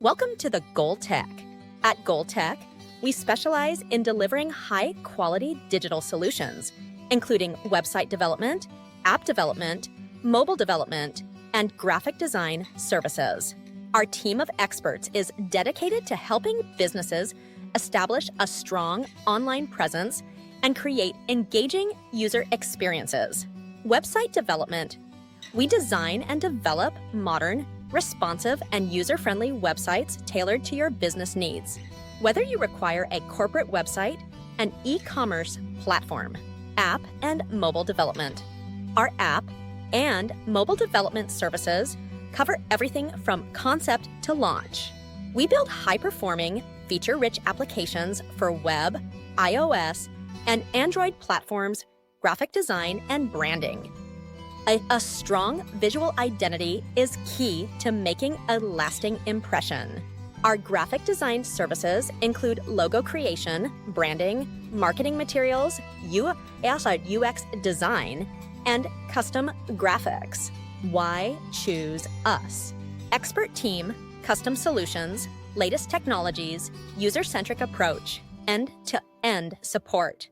Welcome to the Goal Tech. At Goal Tech, we specialize in delivering high-quality digital solutions, including website development, app development, mobile development, and graphic design services. Our team of experts is dedicated to helping businesses establish a strong online presence and create engaging user experiences. Website development. We design and develop modern, responsive, and user-friendly websites tailored to your business needs. Whether you require a corporate website, an e-commerce platform, app and mobile development. Our app and mobile development services cover everything from concept to launch. We build high-performing, feature-rich applications for web, iOS, and Android platforms, graphic design, and branding. A strong visual identity is key to making a lasting impression. Our graphic design services include logo creation, branding, marketing materials, UX design, and custom graphics. Why choose us? Expert team, custom solutions, latest technologies, user-centric approach, end-to-end support.